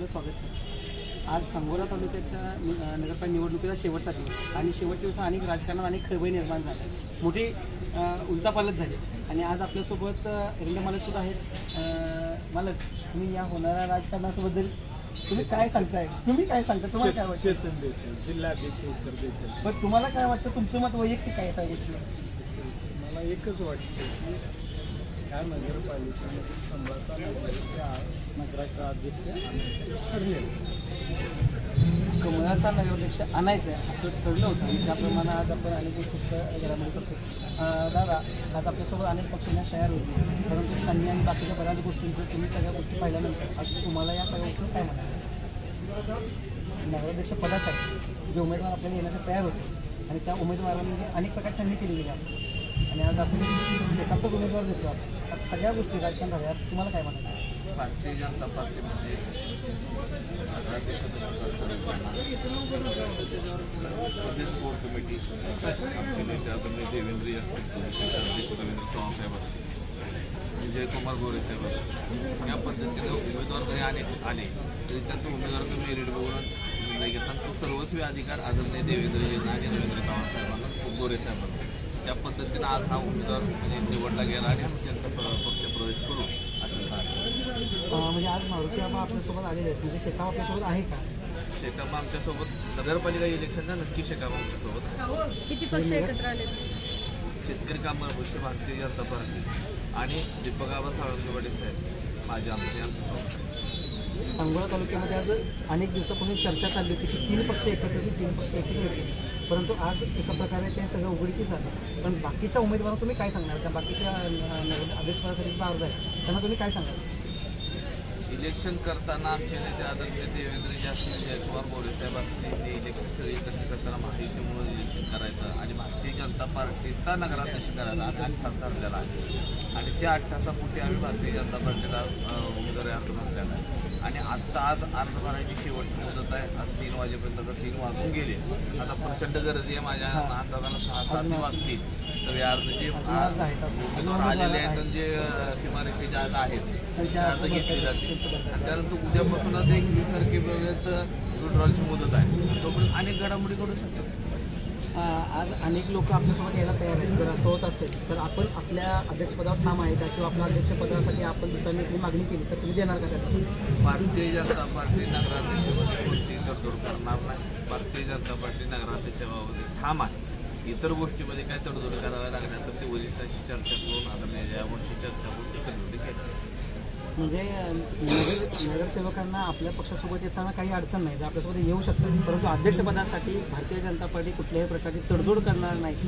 आपलं स्वागत आहे। आज सांगोला तालुक्याच्या नगरपालिका निवडणुकीचा शेवटचा दिवस आणि शेवटच्या दिवसात अनेक राजकारणात अनेक खळबळ निर्माण झाली, मोठी उलटापालट झाली आणि आज आपल्यासोबत एरंडे मालक सुद्धा आहेत। मालक, तुम्ही या होणाऱ्या राजकारणाबद्दल तुम्ही काय सांगताय? तुम्हाला काय वाटतं? जिल्हाध्यक्ष उत्तर देतील। पण तुम्हाला काय वाटतं? तुमचं मत वैयक्तिक काय आहे? मला एकच वाटतं की ह्या नगरपालिकेमध्ये संभाचा नगराचा अध्यक्ष ठरलेलं, कमळाचा नगराध्यक्ष आणायचं आहे असं ठरलं होतं आणि त्याप्रमाणे आज आपण अनेक गोष्टी घरामध्ये करतो। दादा, आज आपल्यासोबत अनेक पक्ष तयार होते, परंतु त्यांनी आणि बाकीच्या बऱ्याच गोष्टींचं तुम्ही सगळ्या गोष्टी पाहिल्यानंतर आज तुम्हाला या सगळ्या गोष्टी काय म्हणायचं? नगराध्यक्ष पदासाठी जे उमेदवार आपल्याला येण्यासाठी तयार होते आणि त्या उमेदवारांनी अनेक प्रकारची संधी केलेली आहे आणि आज आपण शेताचाच उमेदवार देतो आपण, सगळ्या गोष्टी राजकारण झाल्या, तुम्हाला काय म्हणायचं? भारतीय जनता पार्टीमध्ये प्रदेश कोर कमिटी आमचे नेते आदरणीय देवेंद्र असतील, रवींद्र चव्हाण साहेब असतील, जयकुमार गोरे साहेब असतील, या पद्धतीने उमेदवार जरी आले तरी त्यांचं उमेदवाराचं मेरिट बघून निर्णय घेतात। तो सर्वस्वी अधिकार आदरणीय देवेंद्रजींना आणि रवींद्र चव्हाण साहेबांना, गोरे साहेबांना, त्या पद्धतीनं आज हा उमेदवार निवडला गेला आणि त्यांचा पक्ष प्रवेश करू असं झालं। म्हणजे आज मारुती बाबा आपल्यासोबत आलेले आहेत, म्हणजे शेकाप आपल्यासोबत आहे का? शेकाप आमच्यासोबत नगरपालिका इलेक्शनला नक्की शेकाप आमच्यासोबत। किती पक्ष एकत्र आले? शेतकरी कामगार पक्ष, भारतीय जनता पार्टी आणि दीपक आबा सावंतवाडी साहेब माझे आमचे सांगोला तालुक्यामध्ये आज अनेक दिवसापूर्वी चर्चा चालली होती की 3 पक्ष एकत्र होते, 3 पक्ष एकत्र होते, परंतु आज एका प्रकारे ते सगळं उघडकीस झालं। पण बाकीच्या उमेदवारांना तुम्ही काय सांगणार? त्या बाकीच्या अध्यक्षपदासाठी सुद्धा अर्ज आहे, त्यांना तुम्ही काय सांगाल? इलेक्शन करताना आमचे नेते आदरणीय देवेंद्रजी असतील, जयकुमार गोरे साहेब असतील, ते इलेक्शन सगळी एकत्र करताना महायुती म्हणून इलेक्शन करायचं आणि भारतीय जनता पार्टीचा नगराध्यक्ष करायचा आम्ही ठरलेला आहे आणि त्या 8 पोटी आम्ही भारतीय जनता पार्टीला उमेदवारी अर्ज भरलेला आहे आणि आत्ता आज अर्ज भरायची शेवटची मुदत आहे। आज 3 वाजेपर्यंत 3 वाजून गेले, आता प्रचंड गर्दी आहे, माझ्या अंदाजानं 6-7 वाजतील तर या अर्ज जे उमेदवार आलेले आहेत जे सीमारेषेच्या आज आहेत त्याचे अर्ज घेतले जातील आणि त्यानंतर उद्यापासूनच 21 तारखेपर्यंत विड्रॉलची मुदत आहे, तोपर्यंत अनेक घडामोडी घडू शकतात। आज अनेक लोक आपल्यासोबत यायला तयार आहेत, जर असं होत असेल तर आपण आपल्या अध्यक्षपदावर ठाम आहे का, किंवा आपल्या अध्यक्षपदासाठी आपण दुसऱ्यांनी आपली मागणी केली तर तुम्ही देणार का त्याला? भारतीय जनता पार्टी नगराध्यक्षामध्ये कोणतीही तडजोड करणार नाही। भारतीय जनता पार्टी नगराध्यक्षाबाबत ठाम आहे। इतर गोष्टीमध्ये काय तडजोड कराव्या लागल्या तर ते वरिष्ठांशी चर्चा करून आदरणीय यावर्षी चर्चा करून ते तडजोडी केली। म्हणजे नगरसेवकांना आपल्या पक्षासोबत येताना काही अडचण नाही, आपल्यासोबत येऊ शकतात, परंतु अध्यक्षपदासाठी भारतीय जनता पार्टी कुठल्याही प्रकारची तडजोड करणार नाही।